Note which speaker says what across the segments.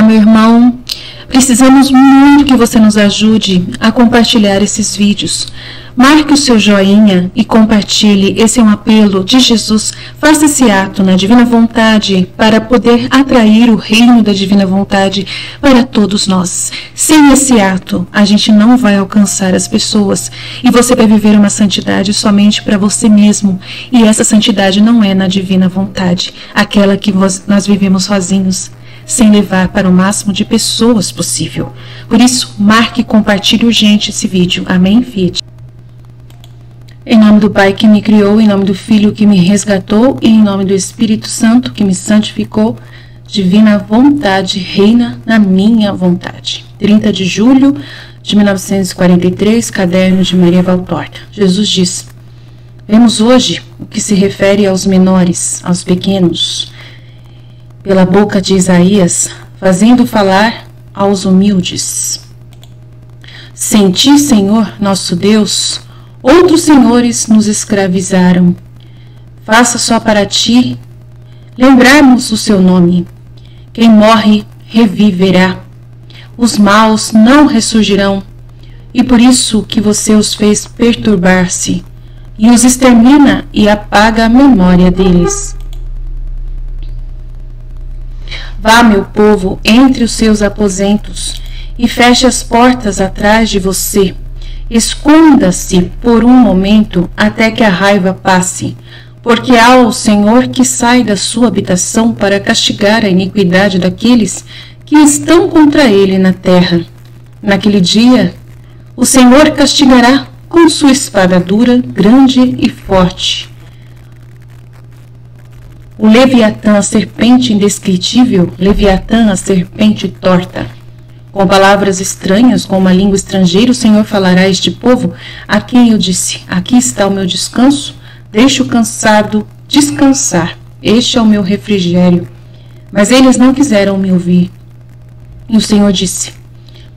Speaker 1: meu irmão. Precisamos muito que você nos ajude a compartilhar esses vídeos. Marque o seu joinha e compartilhe. Esse é um apelo de Jesus. Faça esse ato na divina vontade para poder atrair o reino da divina vontade para todos nós. Sem esse ato, a gente não vai alcançar as pessoas e você vai viver uma santidade somente para você mesmo. E essa santidade não é na divina vontade, aquela que nós vivemos sozinhos, sem levar para o máximo de pessoas possível. Por isso, marque e compartilhe urgente esse vídeo. Amém, Fiat? Em nome do Pai que me criou, em nome do Filho que me resgatou e em nome do Espírito Santo que me santificou, divina vontade reina na minha vontade. 30 de julho de 1943, caderno de Maria Valtorta. Jesus diz: vemos hoje o que se refere aos menores, aos pequenos, pela boca de Isaías, fazendo falar aos humildes. Sem ti, Senhor, nosso Deus, outros senhores nos escravizaram. Faça só para ti lembrarmos o seu nome. Quem morre reviverá. Os maus não ressurgirão. E por isso que você os fez perturbar-se, e os extermina e apaga a memória deles. Vá, meu povo, entre os seus aposentos, e feche as portas atrás de você. Esconda-se por um momento até que a raiva passe, porque há o Senhor que sai da sua habitação para castigar a iniquidade daqueles que estão contra ele na terra. Naquele dia, o Senhor castigará com sua espada dura, grande e forte. O Leviatã, a serpente indescritível, Leviatã, a serpente torta. Com palavras estranhas, com uma língua estrangeira, o Senhor falará a este povo, a quem eu disse: aqui está o meu descanso, deixe o cansado descansar, este é o meu refrigério. Mas eles não quiseram me ouvir. E o Senhor disse: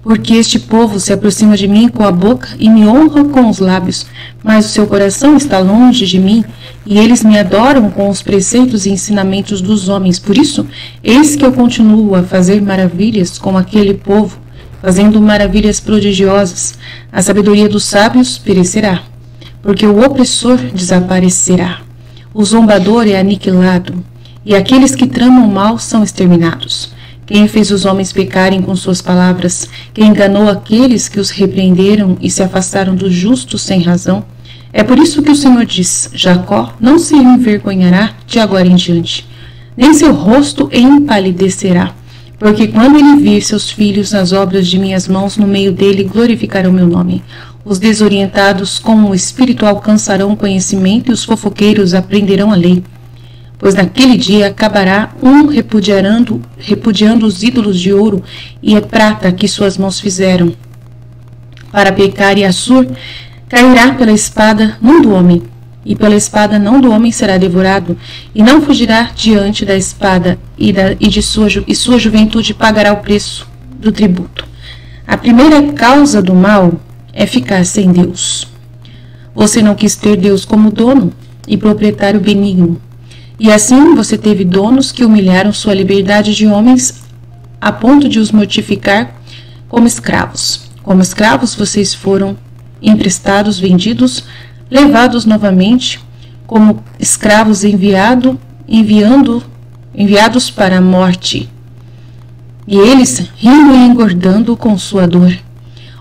Speaker 1: porque este povo se aproxima de mim com a boca e me honra com os lábios, mas o seu coração está longe de mim, e eles me adoram com os preceitos e ensinamentos dos homens. Por isso, eis que eu continuo a fazer maravilhas com aquele povo, fazendo maravilhas prodigiosas. A sabedoria dos sábios perecerá, porque o opressor desaparecerá. O zombador é aniquilado, e aqueles que tramam mal são exterminados. Quem fez os homens pecarem com suas palavras? Quem enganou aqueles que os repreenderam e se afastaram dos justos sem razão? É por isso que o Senhor diz: Jacó não se envergonhará de agora em diante, nem seu rosto empalidecerá, porque quando ele vir seus filhos nas obras de minhas mãos, no meio dele glorificarão meu nome. Os desorientados com o espírito alcançarão conhecimento e os fofoqueiros aprenderão a lei. Pois naquele dia acabará um repudiando os ídolos de ouro e prata que suas mãos fizeram. Para pecar, e Assur cairá pela espada, não do homem, e pela espada não do homem será devorado, e não fugirá diante da espada, e sua juventude pagará o preço do tributo. A primeira causa do mal é ficar sem Deus. Você não quis ter Deus como dono e proprietário benigno. E assim você teve donos que humilharam sua liberdade de homens a ponto de os mortificar como escravos. Como escravos vocês foram emprestados, vendidos, levados novamente, como escravos enviados para a morte. E eles rindo e engordando com sua dor.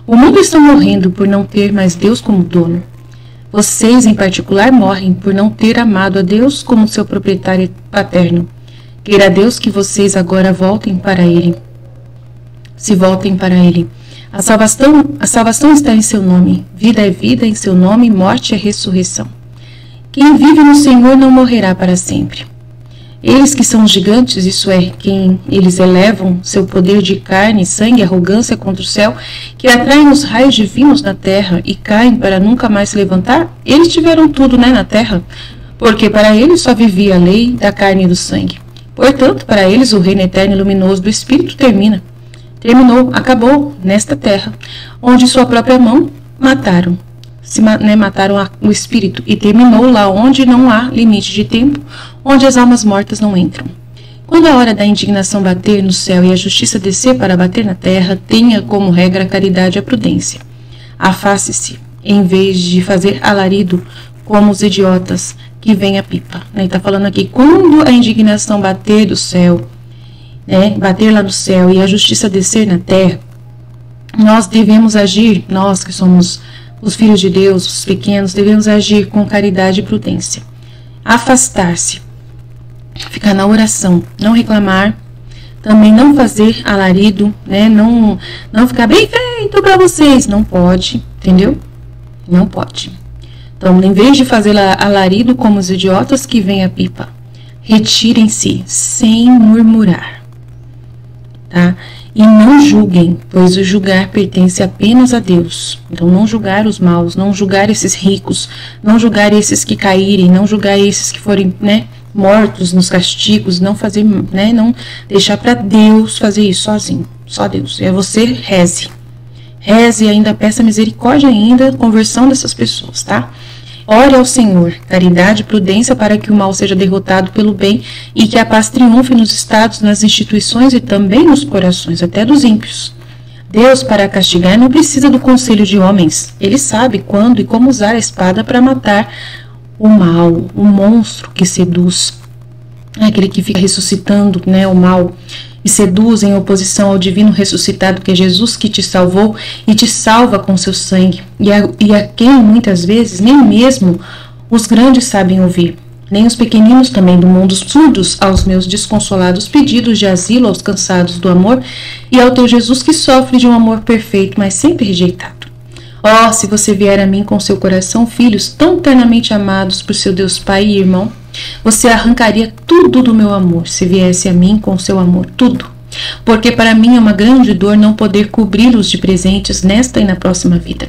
Speaker 1: O mundo está morrendo por não ter mais Deus como dono. Vocês, em particular, morrem por não ter amado a Deus como seu proprietário paterno. Queira Deus que vocês agora voltem para Ele. Se voltem para Ele. A salvação está em seu nome. Vida é vida em seu nome, morte é ressurreição. Quem vive no Senhor não morrerá para sempre. Eles que são gigantes, isso é, quem eles elevam seu poder de carne, sangue e arrogância contra o céu, que atraem os raios divinos na terra e caem para nunca mais se levantar, eles tiveram tudo, na terra, porque para eles só vivia a lei da carne e do sangue. Portanto, para eles o reino eterno e luminoso do Espírito terminou, acabou nesta terra, onde sua própria mão mataram. Mataram o espírito, e terminou lá onde não há limite de tempo, onde as almas mortas não entram. Quando a hora da indignação bater no céu e a justiça descer para bater na terra, tenha como regra a caridade e a prudência. Afaste-se, em vez de fazer alarido como os idiotas que vêm a pipa. Ele está falando aqui, quando a indignação bater do céu, bater lá no céu e a justiça descer na terra, nós devemos agir, nós que somos os filhos de Deus, os pequenos, devemos agir com caridade e prudência. Afastar-se, ficar na oração, não reclamar, também não fazer alarido, não ficar bem feito para vocês, não pode, entendeu? Não pode. Então, em vez de fazer alarido como os idiotas que vêm a pipa, retirem-se sem murmurar, tá? E não julguem, pois o julgar pertence apenas a Deus. Então, não julgar os maus, não julgar esses ricos, não julgar esses que caírem, não julgar esses que forem, mortos nos castigos, não fazer, não deixar para Deus fazer isso sozinho, só Deus. É você reze e ainda peça misericórdia ainda, conversão dessas pessoas, tá? Ore ao Senhor, caridade e prudência para que o mal seja derrotado pelo bem e que a paz triunfe nos estados, nas instituições e também nos corações, até dos ímpios. Deus, para castigar, não precisa do conselho de homens. Ele sabe quando e como usar a espada para matar o mal, o monstro que seduz, aquele que fica ressuscitando, o mal, e seduz em oposição ao divino ressuscitado que é Jesus, que te salvou e te salva com seu sangue, e a quem muitas vezes nem mesmo os grandes sabem ouvir, nem os pequeninos também do mundo, surdos aos meus desconsolados pedidos de asilo, aos cansados do amor, e ao teu Jesus que sofre de um amor perfeito, mas sempre rejeitado. Oh, se você vier a mim com seu coração, filhos tão ternamente amados por seu Deus Pai e irmão, você arrancaria tudo do meu amor, se viesse a mim com seu amor, tudo. Porque para mim é uma grande dor não poder cobri-los de presentes nesta e na próxima vida.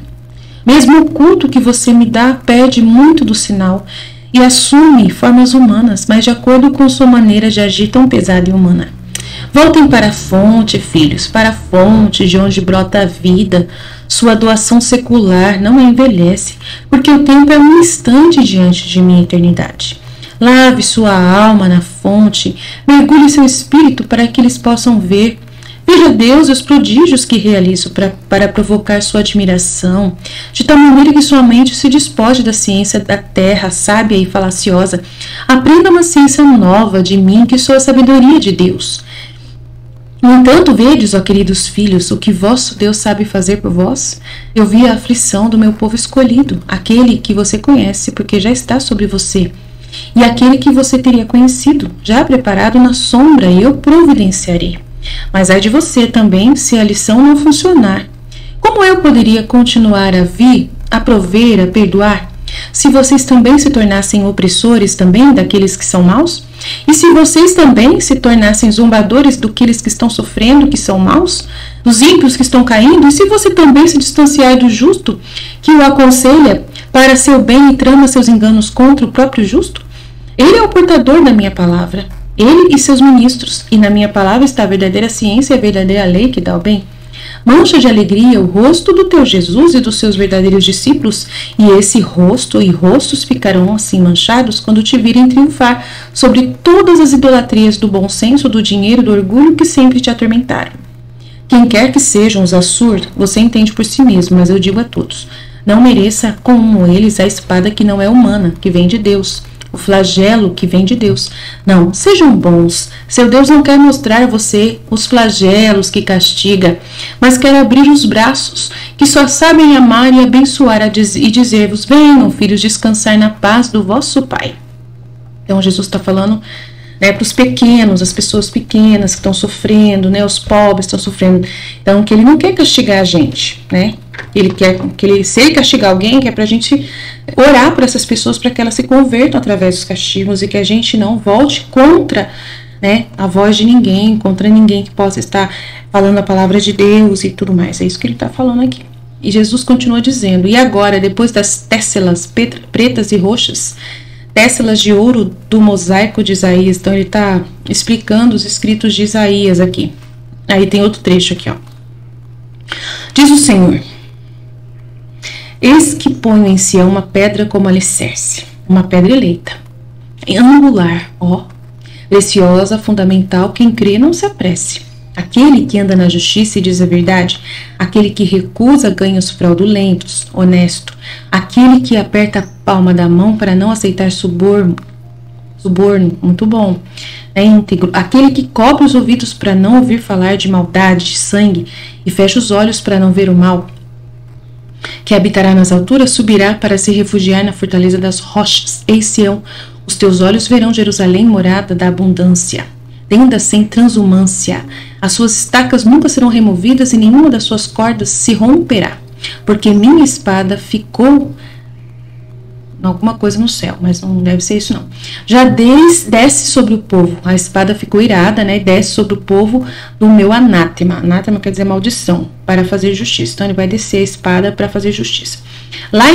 Speaker 1: Mesmo o culto que você me dá perde muito do sinal e assume formas humanas, mas de acordo com sua maneira de agir tão pesada e humana. Voltem para a fonte, filhos, para a fonte de onde brota a vida. Sua doação secular não a envelhece, porque o tempo é um instante diante de minha eternidade. Lave sua alma na fonte, mergulhe seu espírito para que eles possam ver. Veja Deus e os prodígios que realizo para provocar sua admiração, de tal maneira que sua mente se despoje da ciência da terra, sábia e falaciosa. Aprenda uma ciência nova de mim, que sou a sabedoria de Deus. No entanto, vedes, ó queridos filhos, o que vosso Deus sabe fazer por vós? Eu vi a aflição do meu povo escolhido, aquele que você conhece, porque já está sobre você. E aquele que você teria conhecido, já preparado na sombra, eu providenciarei. Mas ai de você também, se a lição não funcionar. Como eu poderia continuar a vir, a prover, a perdoar, se vocês também se tornassem opressores também daqueles que são maus? E se vocês também se tornassem zombadores daqueles que estão sofrendo, que são maus? Dos ímpios que estão caindo? E se você também se distanciar do justo, que o aconselha para seu bem e trama seus enganos contra o próprio justo? Ele é o portador da minha palavra, ele e seus ministros, e na minha palavra está a verdadeira ciência e a verdadeira lei que dá o bem. Mancha de alegria o rosto do teu Jesus e dos seus verdadeiros discípulos, e esse rosto e rostos ficarão assim manchados quando te virem triunfar sobre todas as idolatrias do bom senso, do dinheiro, do orgulho que sempre te atormentaram. Quem quer que sejam os Assur, você entende por si mesmo, mas eu digo a todos, não mereça como eles a espada que não é humana, que vem de Deus, o flagelo que vem de Deus. Não, sejam bons. Seu Deus não quer mostrar a você os flagelos que castiga, mas quer abrir os braços, que só sabem amar e abençoar e dizer-vos, venham, filhos, descansar na paz do vosso Pai. Então Jesus está falando para os pequenos, as pessoas pequenas que estão sofrendo, os pobres estão sofrendo. Então, que ele não quer castigar a gente, Ele quer se ele castigar alguém, que é para a gente orar por essas pessoas para que elas se convertam através dos castigos e que a gente não volte contra a voz de ninguém, contra ninguém que possa estar falando a palavra de Deus e tudo mais. É isso que ele está falando aqui. E Jesus continua dizendo, e agora, depois das tesselas pretas e roxas, tesselas de ouro do mosaico de Isaías. Então ele está explicando os escritos de Isaías aqui. Aí tem outro trecho aqui, ó. Diz o Senhor, eis que ponho em Sião uma pedra como alicerce, uma pedra eleita, angular, preciosa, fundamental. Quem crê não se apresse. Aquele que anda na justiça e diz a verdade, aquele que recusa ganhos fraudulentos, honesto, aquele que aperta a palma da mão para não aceitar suborno, muito bom, é íntegro, aquele que cobre os ouvidos para não ouvir falar de maldade, de sangue, e fecha os olhos para não ver o mal, que habitará nas alturas, subirá para se refugiar na fortaleza das rochas. Ei, Sião, os teus olhos verão Jerusalém, morada da abundância, tenda sem transumância. As suas estacas nunca serão removidas e nenhuma das suas cordas se romperá, porque minha espada ficou alguma coisa no céu, mas não deve ser isso não. Já desce sobre o povo, a espada ficou irada, né? Desce sobre o povo do meu anátema. Anátema quer dizer maldição, para fazer justiça. Então ele vai descer a espada para fazer justiça. Lá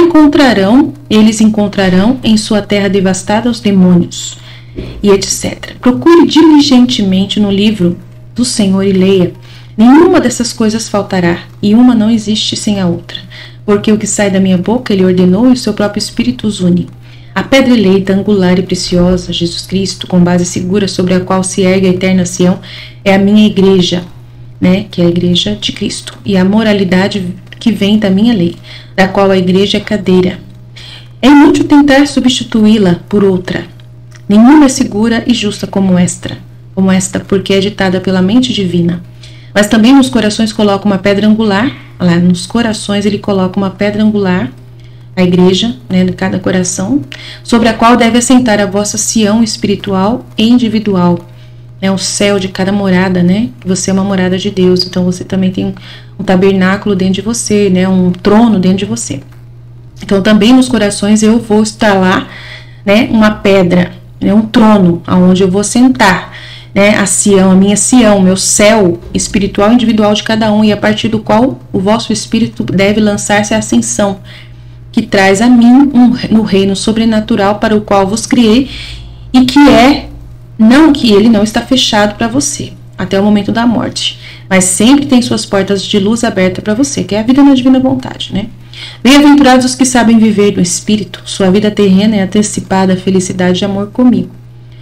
Speaker 1: eles encontrarão em sua terra devastada os demônios e etc. Procure diligentemente no livro do Senhor e leia. Nenhuma dessas coisas faltará, e uma não existe sem a outra. Porque o que sai da minha boca ele ordenou e o seu próprio Espírito os une. A pedra eleita, angular e preciosa, Jesus Cristo, com base segura sobre a qual se ergue a eterna Sião, é a minha igreja, né, que é a igreja de Cristo, e a moralidade que vem da minha lei, da qual a igreja é cadeira. É inútil tentar substituí-la por outra. Nenhuma é segura e justa como esta, porque é ditada pela mente divina. Mas também nos corações coloca uma pedra angular. Lá nos corações ele coloca uma pedra angular, a igreja, né, de cada coração, sobre a qual deve assentar a vossa Sião espiritual e individual, né, o céu de cada morada, né? Você é uma morada de Deus, então você também tem um tabernáculo dentro de você, né, um trono dentro de você. Então também nos corações eu vou instalar, né, uma pedra, né, um trono, aonde eu vou sentar, né, a Sião, a minha Sião, meu céu espiritual individual de cada um, e a partir do qual o vosso espírito deve lançar-se à ascensão, que traz a mim no reino sobrenatural para o qual vos criei, e que ele não está fechado para você até o momento da morte, mas sempre tem suas portas de luz abertas para você, que é a vida na divina vontade, né? Bem-aventurados os que sabem viver no espírito, sua vida terrena é antecipada à felicidade e amor comigo.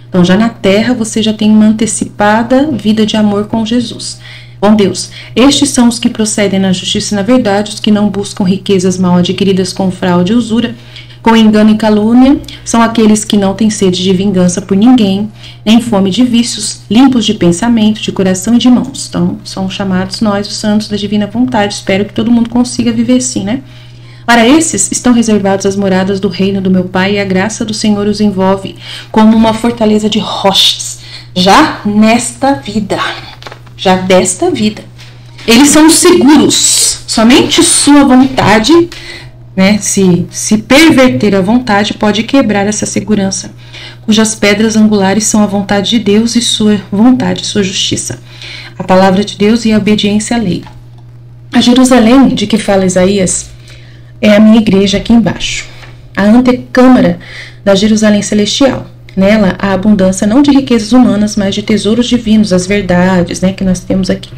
Speaker 1: Então, já na terra, você já tem uma antecipada vida de amor com Jesus, com Deus. Estes são os que procedem na justiça e na verdade, os que não buscam riquezas mal adquiridas com fraude e usura, com engano e calúnia. São aqueles que não têm sede de vingança por ninguém, nem fome de vícios, limpos de pensamento, de coração e de mãos. Então, são chamados nós, os santos da divina vontade. Espero que todo mundo consiga viver assim, né? Para esses estão reservadas as moradas do reino do meu Pai, e a graça do Senhor os envolve como uma fortaleza de rochas, já desta vida. Eles são seguros, somente sua vontade, né, se perverter a vontade, pode quebrar essa segurança, cujas pedras angulares são a vontade de Deus e sua vontade, sua justiça, a palavra de Deus e a obediência à lei. A Jerusalém, de que fala Isaías, é a minha igreja aqui embaixo, a antecâmara da Jerusalém celestial. Nela há abundância não de riquezas humanas, mas de tesouros divinos, as verdades, né, que nós temos aqui.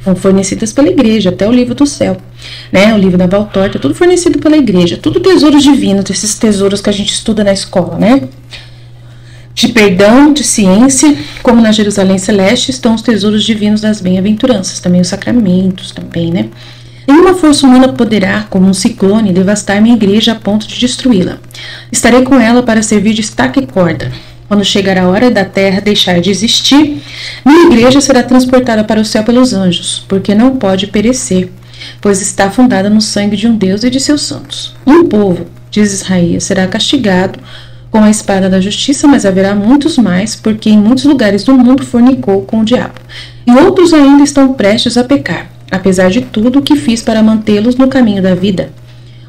Speaker 1: São fornecidas pela igreja, até o livro do céu, né, o livro da Valtorta, tudo fornecido pela igreja, tudo tesouros divinos, esses tesouros que a gente estuda na escola, né? De perdão, de ciência, como na Jerusalém celeste estão os tesouros divinos das bem-aventuranças, também os sacramentos, também, né? Nenhuma força humana poderá, como um ciclone, devastar minha igreja a ponto de destruí-la. Estarei com ela para servir de estaca e corda. Quando chegar a hora da terra deixar de existir, minha igreja será transportada para o céu pelos anjos, porque não pode perecer, pois está fundada no sangue de um Deus e de seus santos. Um povo, diz Israel, será castigado com a espada da justiça, mas haverá muitos mais, porque em muitos lugares do mundo fornicou com o diabo. E outros ainda estão prestes a pecar, apesar de tudo o que fiz para mantê-los no caminho da vida.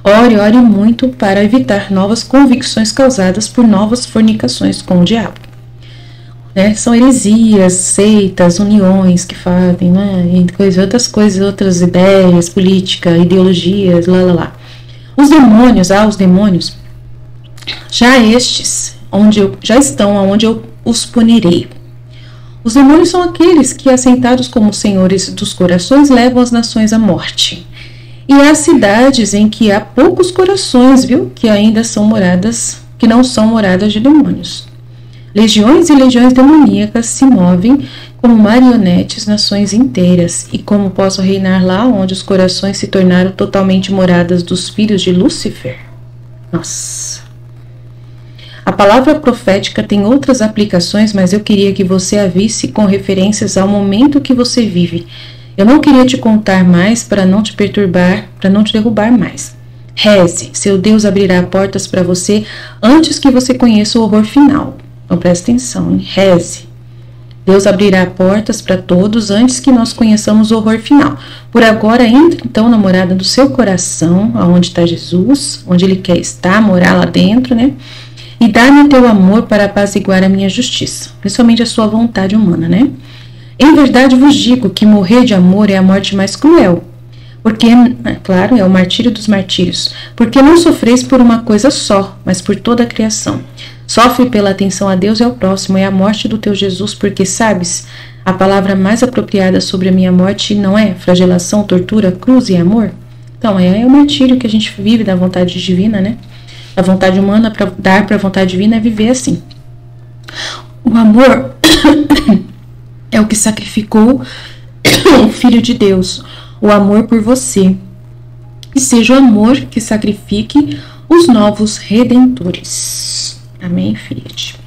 Speaker 1: Ore muito para evitar novas convicções causadas por novas fornicações com o diabo. Né? São heresias, seitas, uniões que fazem, né? E outras coisas, outras ideias, política, ideologias, Os demônios, já estes, já estão onde eu os punirei. Os demônios são aqueles que, assentados como senhores dos corações, levam as nações à morte. E há cidades em que há poucos corações, que ainda são moradas, que não são moradas de demônios. Legiões e legiões demoníacas se movem como marionetes nações inteiras. E como posso reinar lá onde os corações se tornaram totalmente moradas dos filhos de Lúcifer? Nossa! A palavra profética tem outras aplicações, mas eu queria que você a visse com referências ao momento que você vive. Eu não queria te contar mais para não te perturbar, para não te derrubar mais. Reze, seu Deus abrirá portas para você antes que você conheça o horror final. Então presta atenção, hein? Reze. Deus abrirá portas para todos antes que nós conheçamos o horror final. Por agora, entra então na morada do seu coração, aonde está Jesus, onde Ele quer estar, morar lá dentro, né? E dá-me o teu amor para apaziguar a minha justiça, principalmente a sua vontade humana, né? Em verdade vos digo que morrer de amor é a morte mais cruel, porque, claro, é o martírio dos martírios, porque não sofreis por uma coisa só, mas por toda a criação. Sofre pela atenção a Deus e ao próximo, é a morte do teu Jesus, porque, sabes, a palavra mais apropriada sobre a minha morte não é flagelação, tortura, cruz e amor? Então, é o martírio que a gente vive da vontade divina, né? A vontade humana para dar para a vontade divina é viver assim. O amor é o que sacrificou o Filho de Deus, o amor por você. E seja o amor que sacrifique os novos redentores. Amém, Fiat.